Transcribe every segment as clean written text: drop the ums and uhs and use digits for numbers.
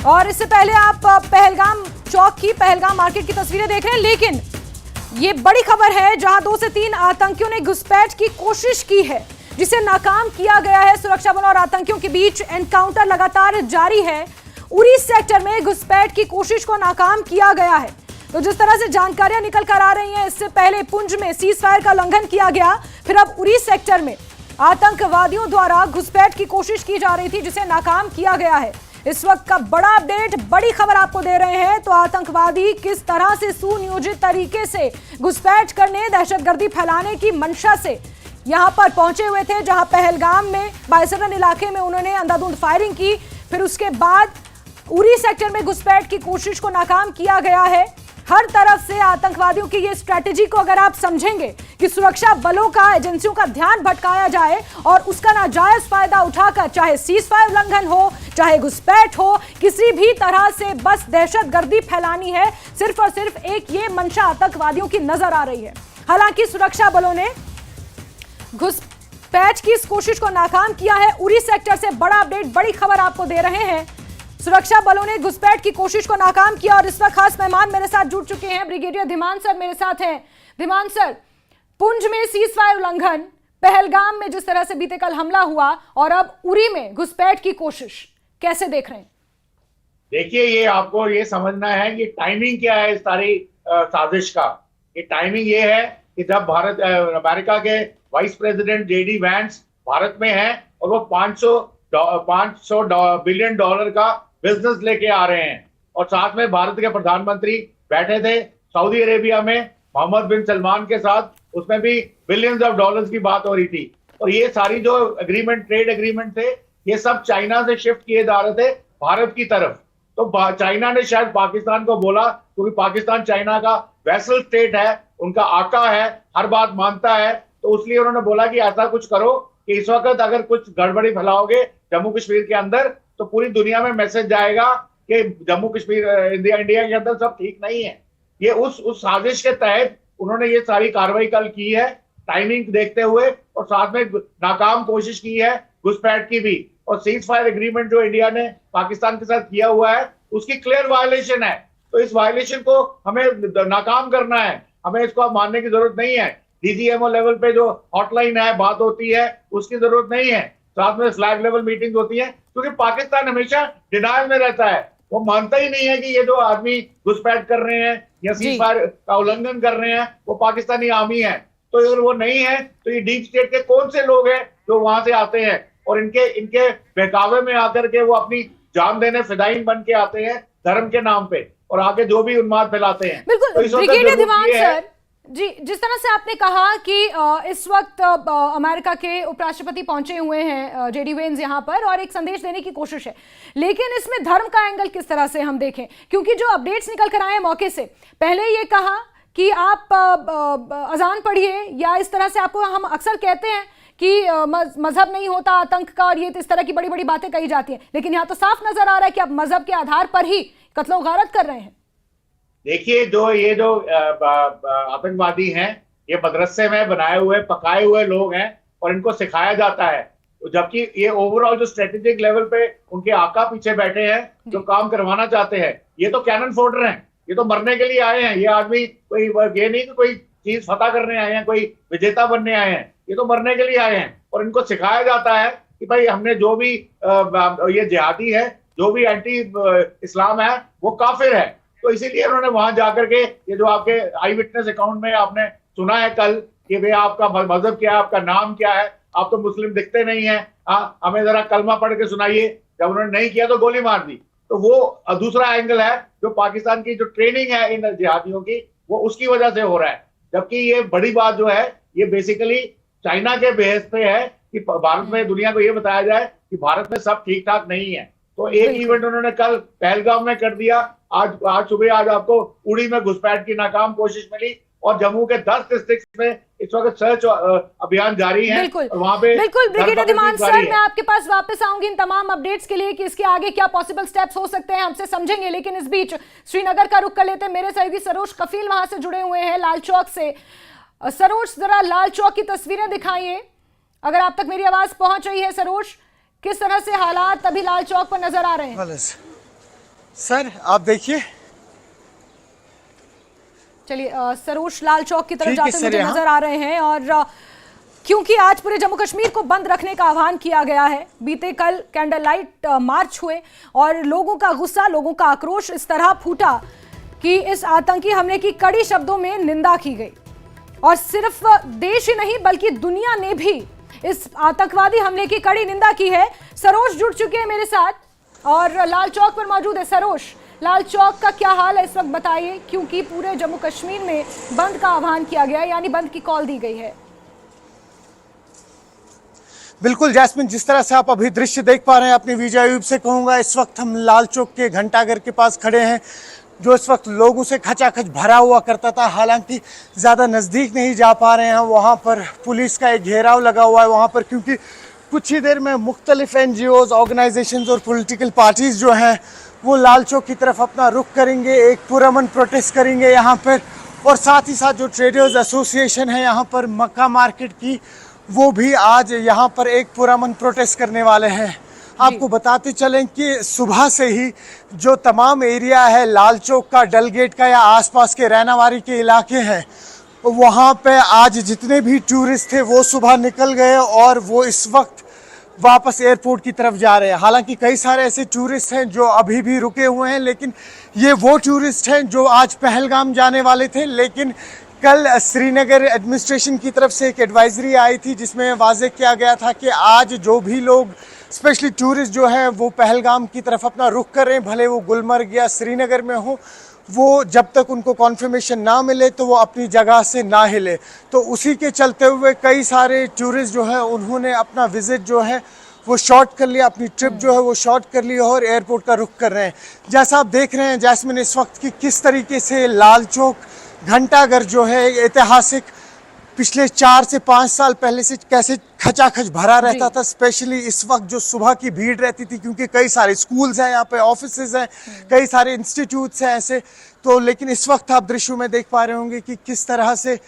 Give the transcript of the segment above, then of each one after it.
और इससे पहले आप पहलगाम चौक की, पहलगाम मार्केट की तस्वीरें देख रहे हैं, लेकिन ये बड़ी खबर है जहां 2 से 3 आतंकियों ने घुसपैठ की कोशिश की है, जिसे नाकाम किया गया है। सुरक्षा बलों और आतंकियों के बीच एनकाउंटर लगातार जारी है। उरी सेक्टर में घुसपैठ की कोशिश को नाकाम किया गया है। तो जिस तरह से जानकारियां निकल कर आ रही हैं, इससे पहले पुंछ में सीज फायर का उल्लंघन किया गया, फिर अब उरी सेक्टर में आतंकवादियों द्वारा घुसपैठ की कोशिश की जा रही थी, जिसे नाकाम किया गया है। इस वक्त का बड़ा अपडेट, बड़ी खबर आपको दे रहे हैं। तो आतंकवादी किस तरह से सुनियोजित तरीके से घुसपैठ करने, दहशतगर्दी फैलाने की मंशा से यहां पर पहुंचे हुए थे, जहां पहलगाम में बायसरन इलाके में उन्होंने अंधाधुंध फायरिंग की, फिर उसके बाद उरी सेक्टर में घुसपैठ की कोशिश को नाकाम किया गया है। हर तरफ से आतंकवादियों की ये स्ट्रैटेजी को अगर आप समझेंगे कि सुरक्षा बलों का, एजेंसियों का ध्यान भटकाया जाए और उसका नाजायज फायदा उठाकर, चाहे सीज फायर उल्लंघन हो, चाहे घुसपैठ हो, किसी भी तरह से बस दहशतगर्दी फैलानी है, सिर्फ और सिर्फ एक ये मंशा आतंकवादियों की नजर आ रही है। हालांकि सुरक्षा बलों ने घुसपैठ की इस कोशिश को नाकाम किया है। उरी सेक्टर से बड़ा अपडेट, बड़ी खबर आपको दे रहे हैं। सुरक्षा बलों ने घुसपैठ की कोशिश को नाकाम किया और इस वक्त खास मेहमान मेरे साथ जुड़ चुके हैं। ब्रिगेडियर धीमान सर मेरे साथ हैं। धीमान सर, पुंछ में सीज फायर उल्लंघन, पहलगाम में जिस तरह से बीते कल हमला हुआ और अब उरी में घुसपैठ की कोशिश, कैसे देख रहे हैं? देखिए, ये आपको ये समझना है कि टाइमिंग क्या है इस सारी साजिश का। ये टाइमिंग ये है कि जब अमेरिका के vice president JD Vance Bharat में है और वो 500 बिलियन डॉलर का बिजनेस लेके आ रहे हैं, और साथ में भारत के प्रधानमंत्री बैठे थे सऊदी अरेबिया में मोहम्मद बिन सलमान के साथ, उसमें भी बिलियंस ऑफ डॉलर्स की बात हो रही थी। और ये सारी जो एग्रीमेंट, ट्रेड एग्रीमेंट थे, ये सब चाइना से शिफ्ट किए जा रहे थे भारत की तरफ। तो चाइना ने शायद पाकिस्तान को बोला, क्योंकि पाकिस्तान चाइना का वैसल स्टेट है, उनका आका है, हर बात मानता है, तो इसलिए उन्होंने बोला कि ऐसा कुछ करो कि इस वक्त अगर कुछ गड़बड़ी फैलाओगे जम्मू कश्मीर के अंदर, तो पूरी दुनिया में मैसेज जाएगा कि जम्मू कश्मीर, इंडिया के अंदर सब ठीक नहीं है। ये उस साजिश के तहत उन्होंने ये सारी कार्रवाई कल की है, टाइमिंग देखते हुए, और साथ में नाकाम कोशिश की है घुसपैठ की भी। और सीज फायर एग्रीमेंट जो इंडिया ने पाकिस्तान के साथ किया हुआ है, उसकी क्लियर वायलेशन है। तो इस वायलेशन को हमें नाकाम करना है, हमें इसको मानने की जरूरत नहीं है। डीजीएमओ लेवल पे जो हॉटलाइन है, बात होती है, उसकी जरूरत नहीं है। साथ में फ्लैग लेवल मीटिंग होती है, क्योंकि पाकिस्तान हमेशा डिनायल में रहता है। वो मानता ही नहीं है कि ये जो आदमी घुसपैठ कर रहे हैं या सीज फायर का उल्लंघन कर रहे हैं, वो पाकिस्तानी आर्मी है। तो अगर वो नहीं है, तो ये डीप स्टेट के कौन से लोग हैं जो वहां से आते हैं और इनके बहकावे में आकर के वो अपनी जान देने फिदाइन बन के आते हैं धर्म के नाम पे, और आगे जो भी उन्माद फैलाते हैं। बिल्कुल ब्रिगेडियर धीमान सर जी, जिस तरह से आपने कहा कि इस वक्त अमेरिका के उपराष्ट्रपति पहुंचे हुए हैं जेडी वेंस यहाँ पर, और एक संदेश देने की कोशिश है, लेकिन इसमें धर्म का एंगल किस तरह से हम देखें? क्योंकि जो अपडेट्स निकल कर आए मौके से पहले ये कहा कि आप अजान पढ़िए, या इस तरह से आपको हम अक्सर कहते हैं कि मजहब नहीं होता आतंक का, और ये इस तरह की बड़ी बड़ी बातें कही जाती हैं, लेकिन यहाँ तो साफ नजर आ रहा है कि आप मजहब के आधार पर ही कत्लो गारत कर रहे हैं। देखिए, ये जो आतंकवादी हैं, ये मदरसे में बनाए हुए, पकाए हुए लोग हैं, और इनको सिखाया जाता है। जबकि ये ओवरऑल जो स्ट्रेटेजिक लेवल पे उनके आका पीछे बैठे हैं, जो काम करवाना चाहते हैं, ये तो कैनन फोल्डर हैं, ये तो मरने के लिए आए हैं। ये आदमी कोई ये नहीं कि कोई चीज फतह करने आए हैं, कोई विजेता बनने आए हैं, ये तो मरने के लिए आए हैं। और इनको सिखाया जाता है कि भाई हमने जो भी ये जिहादी है, जो भी एंटी इस्लाम है, वो काफिर है। तो इसीलिए उन्होंने वहां जाकर के, ये जो आपके आई विटनेस अकाउंट में आपने सुना है कल कि भाई आपका मजहब क्या है, आपका नाम क्या है, आप तो मुस्लिम दिखते नहीं है, हमें जरा कलमा पढ़ के सुनाइए। जब उन्होंने नहीं किया तो गोली मार दी। तो वो दूसरा एंगल है, जो पाकिस्तान की जो ट्रेनिंग है इन जिहादियों की, वो उसकी वजह से हो रहा है। जबकि ये बड़ी बात जो है, ये बेसिकली चाइना के बेस पे है कि भारत में, दुनिया को ये बताया जाए कि भारत में सब ठीक ठाक नहीं है। तो एक इवेंट उन्होंने कल पहलगाम में कर दिया, आज सुबह आपको उड़ी में घुसपैठ की नाकाम कोशिश मिली, और जम्मू के 10 डिस्ट्रिक्ट में इस वक्त सर्च अभियान जारी है। वहां पे बिल्कुल ब्रिगेडियर धीमान सर, मैं आपके पास वापस आऊंगी इन तमाम अपडेट्स के लिए कि इसके आगे क्या पॉसिबल स्टेप्स हो सकते हैं, हमसे समझेंगे। लेकिन इस बीच श्रीनगर का रुख कर लेते हैं। मेरे सहयोगी सरोज कफील वहां से जुड़े हुए हैं लाल चौक से। सरोज, जरा लाल चौक की तस्वीरें दिखाइए, अगर आप तक मेरी आवाज पहुंच रही है। सरोज, किस तरह से हालात अभी लाल चौक पर नजर आ रहे हैं? सर आप देखिए, चलिए सरोज लाल चौक की तरफ ठीक है जाते सर, मुझे यहाँ। नजर आ रहे हैं। और क्योंकि आज पूरे जम्मू कश्मीर को बंद रखने का आह्वान किया गया है, बीते कल कैंडल लाइट मार्च हुए और लोगों का गुस्सा, लोगों का आक्रोश इस तरह फूटा कि इस आतंकी हमले की कड़ी शब्दों में निंदा की गई। और सिर्फ देश ही नहीं बल्कि दुनिया ने भी इस आतंकवादी हमले की कड़ी निंदा की है। सरोज जुड़ चुके हैं मेरे साथ और लाल चौक पर मौजूद है। सरोज, लाल चौक का क्या हाल है इस वक्त बताइए, क्योंकि पूरे जम्मू कश्मीर में बंद का आह्वान किया गया है, यानी बंद की कॉल दी गई है। बिल्कुल जैस्मिन, जिस तरह से आप अभी दृश्य देख पा रहे हैं, अपने विजय अयूब से कहूंगा, इस वक्त हम लाल चौक के घंटाघर के पास खड़े हैं, जो इस वक्त लोगों से खचाखच भरा हुआ करता था। हालांकि ज़्यादा नज़दीक नहीं जा पा रहे हैं, वहाँ पर पुलिस का एक घेराव लगा हुआ है वहाँ पर, क्योंकि कुछ ही देर में मुख्तलिफ NGOs, ऑर्गेनाइजेशंस और पॉलिटिकल पार्टीज़ जो हैं वो लाल चौक की तरफ अपना रुख करेंगे, एक पुरअमन प्रोटेस्ट करेंगे यहाँ पर। और साथ ही साथ जो ट्रेडर्स एसोसिएशन है यहाँ पर मक्का मार्केट की, वो भी आज यहाँ पर एक पुरअमन प्रोटेस्ट करने वाले हैं। आपको बताते चलें कि सुबह से ही जो तमाम एरिया है लाल चौक का, डल गेट का या आसपास के रैनावारी के इलाके हैं, वहाँ पे आज जितने भी टूरिस्ट थे वो सुबह निकल गए और वो इस वक्त वापस एयरपोर्ट की तरफ जा रहे हैं। हालांकि कई सारे ऐसे टूरिस्ट हैं जो अभी भी रुके हुए हैं, लेकिन ये वो टूरिस्ट हैं जो आज पहलगाम जाने वाले थे। लेकिन कल श्रीनगर एडमिनिस्ट्रेशन की तरफ से एक एडवाइजरी आई थी जिसमें वाज़ेह किया गया था कि आज जो भी लोग स्पेशली टूरिस्ट जो हैं वो पहलगाम की तरफ अपना रुख कर रहे हैं, भले वो गुलमर्ग या श्रीनगर में हो, वो जब तक उनको कॉन्फर्मेशन ना मिले तो वो अपनी जगह से ना हिले। तो उसी के चलते हुए कई सारे टूरिस्ट जो है उन्होंने अपना विज़िट जो है वो शॉर्ट कर लिया, अपनी ट्रिप जो है वो शॉर्ट कर ली और एयरपोर्ट का रुख कर रहे हैं। जैसा आप देख रहे हैं जैस्मिन इस वक्त की किस तरीके से लाल चौक घंटाघर जो है ऐतिहासिक पिछले 4 से 5 साल पहले से कैसे खचाखच भरा रहता था, स्पेशली इस वक्त जो सुबह की भीड़ रहती थी, क्योंकि कई सारे स्कूल्स हैं यहाँ पे, ऑफिसेज हैं, कई सारे इंस्टीट्यूट्स हैं ऐसे। तो लेकिन इस वक्त आप दृश्यों में देख पा रहे होंगे कि किस तरह से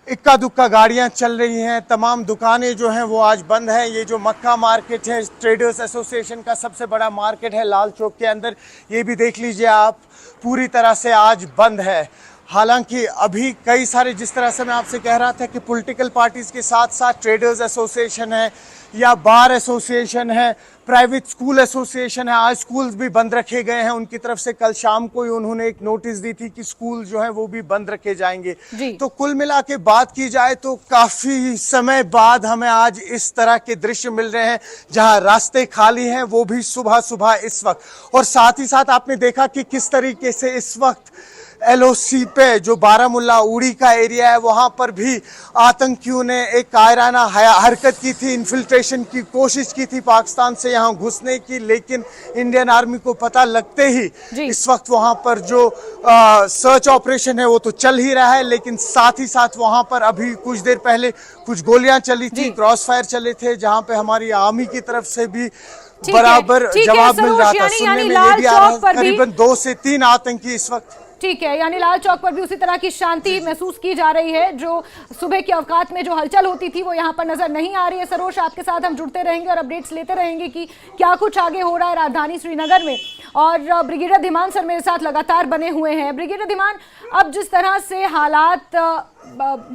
इक्का दुक्का गाड़ियाँ चल रही हैं, तमाम दुकानें जो हैं वो आज बंद हैं। ये जो मक्का मार्केट है, ट्रेडर्स एसोसिएशन का सबसे बड़ा मार्केट है लाल चौक के अंदर, ये भी देख लीजिए आप, पूरी तरह से आज बंद है। हालांकि अभी कई सारे, जिस तरह से मैं आपसे कह रहा था कि पॉलिटिकल पार्टीज़ के साथ साथ ट्रेडर्स एसोसिएशन है या बार एसोसिएशन है, प्राइवेट स्कूल एसोसिएशन है, आज स्कूल्स भी बंद रखे गए हैं उनकी तरफ से। कल शाम को ही उन्होंने एक नोटिस दी थी कि स्कूल जो हैं वो भी बंद रखे जाएंगे। तो कुल मिला के बात की जाए तो काफ़ी समय बाद हमें आज इस तरह के दृश्य मिल रहे हैं जहां रास्ते खाली हैं, वो भी सुबह सुबह इस वक्त। और साथ ही साथ आपने देखा कि किस तरीके से इस वक्त LOC पे जो बारामुल्ला उड़ी का एरिया है वहाँ पर भी आतंकियों ने एक कायराना हरकत की थी, इन्फिल्ट्रेशन की कोशिश की थी पाकिस्तान से यहाँ घुसने की, लेकिन इंडियन आर्मी को पता लगते ही इस वक्त वहाँ पर जो सर्च ऑपरेशन है वो तो चल ही रहा है, लेकिन साथ ही साथ वहाँ पर अभी कुछ देर पहले कुछ गोलियां चली थी, क्रॉस फायर चले थे, जहाँ पे हमारी आर्मी की तरफ से भी बराबर जवाब मिल रहा था। सुनने में ये भी आ रहा है करीबन 2 से 3 आतंकी इस वक्त। ठीक है, यानी लाल चौक पर भी उसी तरह की शांति महसूस की जा रही है। जो सुबह के औकात में जो हलचल होती थी वो यहाँ पर नजर नहीं आ रही है। सरोज, आपके साथ हम जुड़ते रहेंगे और अपडेट्स लेते रहेंगे कि क्या कुछ आगे हो रहा है राजधानी श्रीनगर में। और ब्रिगेडियर धीमान सर मेरे साथ लगातार बने हुए हैं। ब्रिगेडियर धीमान, अब जिस तरह से हालात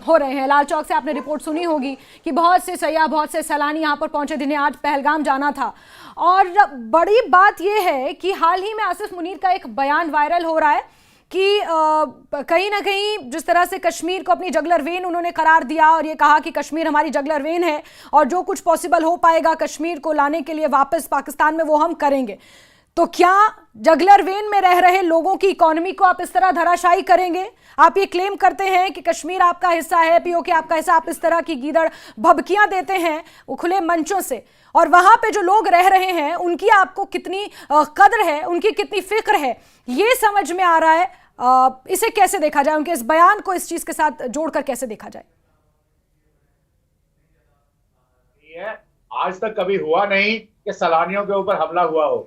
हो रहे हैं, लाल चौक से आपने रिपोर्ट सुनी होगी कि बहुत से सयाह, बहुत से सैलानी यहाँ पर पहुंचे जिन्हें आज पहलगाम जाना था। और बड़ी बात यह है कि हाल ही में आसिफ मुनीर का एक बयान वायरल हो रहा है कि कहीं ना कहीं जिस तरह से कश्मीर को अपनी जगलर वेन उन्होंने करार दिया और ये कहा कि कश्मीर हमारी जगलर वेन है और जो कुछ पॉसिबल हो पाएगा कश्मीर को लाने के लिए वापस पाकिस्तान में वो हम करेंगे। तो क्या जगलर वेन में रह रहे लोगों की इकोनॉमी को आप इस तरह धराशायी करेंगे? आप ये क्लेम करते हैं कि कश्मीर आपका हिस्सा है, POK आपका हिस्सा, आप इस तरह की गीदड़ भभकियां देते हैं वो खुले मंचों से, और वहां पे जो लोग रह रहे हैं उनकी आपको कितनी कदर है, उनकी कितनी फिक्र है, ये समझ में आ रहा है। इसे कैसे देखा जाए, उनके इस बयान को इस चीज के साथ जोड़कर कैसे देखा जाए? आज तक कभी हुआ नहीं कि सैलानियों के ऊपर हमला हुआ हो,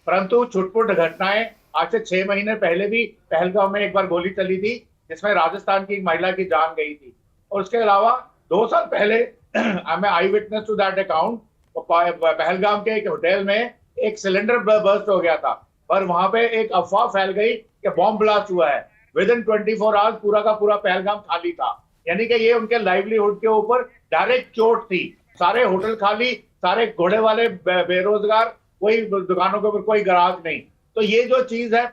परंतु छुटपुट घटनाएं आज से 6 महीने पहले भी पहलगाम में एक बार गोली चली थी जिसमें राजस्थान की एक महिला की जान गई थी। और उसके अलावा 2 साल पहले मैं I witness to that account, Pahalgam के एक होटल में एक सिलेंडर बर्स्ट हो गया था। पर वहां पे एक अफवाह फैल गई कि बॉम्ब ब्लास्ट हुआ है। विद इन 24 आवर्स पूरा का पूरा पहलगाम खाली था। यानी कि ये उनके लाइवलीहुड के ऊपर डायरेक्ट चोट थी। सारे होटल खाली, सारे घोड़े वाले बेरोजगार, कोई दुकानों के ऊपर कोई ग्राहक नहीं। तो ये जो चीज है।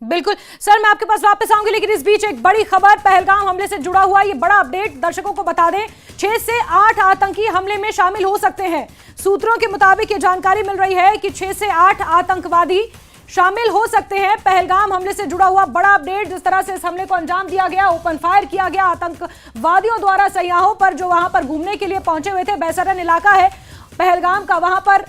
बिल्कुल सर, मैं आपके पास वापस आऊंगी, लेकिन इस बीच एक बड़ी खबर पहलगाम हमले से जुड़ा हुआ, ये बड़ा अपडेट दर्शकों को बता दें। 6 से 8 आतंकी हमले में शामिल हो सकते हैं। सूत्रों के मुताबिक ये जानकारी मिल रही है कि 6 से 8 आतंकवादी शामिल हो सकते हैं। पहलगाम हमले से जुड़ा हुआ बड़ा अपडेट, जिस तरह से इस हमले को अंजाम दिया गया, ओपन फायर किया गया आतंकवादियों द्वारा सयाहों पर, जो वहां पर घूमने के लिए पहुंचे हुए थे। बैसरन इलाका है पहलगाम का, वहां पर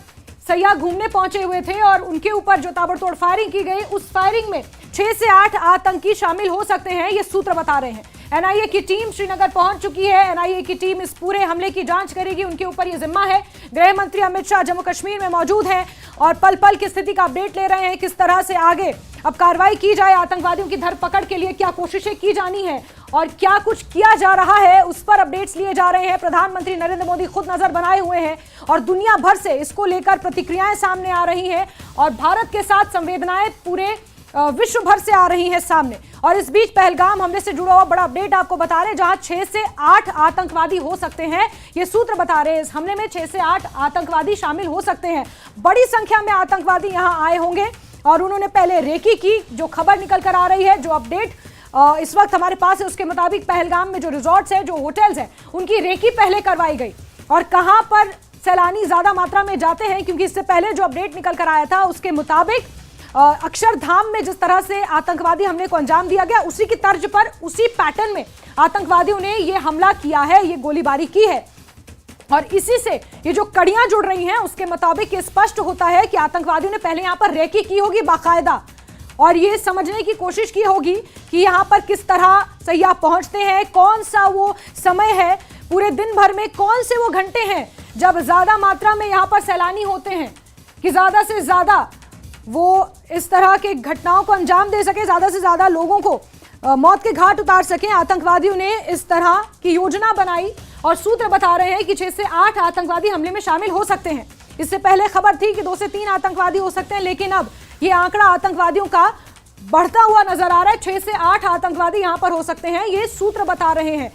सयाह घूमने पहुंचे हुए थे और उनके ऊपर जो ताबड़तोड़ फायरिंग की गई, उस फायरिंग में 6 से 8 आतंकी शामिल हो सकते हैं, ये सूत्र बता रहे हैं। एनआईए की टीम श्रीनगर पहुंच चुकी है। एनआईए की टीम इस पूरे हमले की जांच करेगी, उनके ऊपर ये जिम्मा है। गृह मंत्री अमित शाह जम्मू कश्मीर में मौजूद हैं और पल पल की स्थिति का अपडेट ले रहे हैं, किस तरह से आगे अब कार्रवाई की जाए, आतंकवादियों की धरपकड़ के लिए क्या कोशिशें की जानी है और क्या कुछ किया जा रहा है, उस पर अपडेट्स लिए जा रहे हैं। प्रधानमंत्री नरेंद्र मोदी खुद नजर बनाए हुए हैं और दुनिया भर से इसको लेकर प्रतिक्रियाएं सामने आ रही हैं और भारत के साथ संवेदनाएं पूरे विश्व भर से आ रही है सामने। और इस बीच पहलगाम हमले से जुड़ा हुआ बड़ा अपडेट आपको बता रहे हैं, जहां 6 से 8 आतंकवादी हो सकते हैं, ये सूत्र बता रहे हैं। इस हमले में 6 से 8 आतंकवादी शामिल हो सकते हैं। बड़ी संख्या में आतंकवादी यहां आए होंगे और उन्होंने पहले रेकी की, जो खबर निकल कर आ रही है, जो अपडेट इस वक्त हमारे पास है, उसके मुताबिक पहलगाम में जो रिजॉर्ट्स हैं, जो होटल्स हैं, उनकी रेकी पहले करवाई गई। और कहां पर सैलानी ज्यादा मात्रा में जाते हैं, क्योंकि इससे पहले जो अपडेट निकल कर आया था उसके मुताबिक अक्षरधाम में जिस तरह से आतंकवादी हमले को अंजाम दिया गया, उसी की तर्ज पर, उसी पैटर्न में आतंकवादियों ने ये हमला किया है, ये गोलीबारी की है। और इसी से ये जो कड़ियां जुड़ रही हैं, उसके मुताबिक ये स्पष्ट होता है कि आतंकवादियों ने पहले यहां पर रेकी की होगी बाकायदा और ये समझने की कोशिश की होगी कि यहां पर किस तरह सयाह पहुंचते हैं, कौन सा वो समय है पूरे दिन भर में, कौन से वो घंटे हैं जब ज्यादा मात्रा में यहां पर सैलानी होते हैं, कि ज्यादा से ज्यादा वो इस तरह के घटनाओं को अंजाम दे सके, ज्यादा से ज्यादा लोगों को मौत के घाट उतार सकें। आतंकवादियों ने इस तरह की योजना बनाई और सूत्र बता रहे हैं कि 6 से 8 आतंकवादी हमले में शामिल हो सकते हैं। इससे पहले खबर थी कि 2 से 3 आतंकवादी हो सकते हैं, लेकिन अब ये आंकड़ा आतंकवादियों का बढ़ता हुआ नजर आ रहा है। 6 से 8 आतंकवादी यहां पर हो सकते हैं, ये सूत्र बता रहे हैं।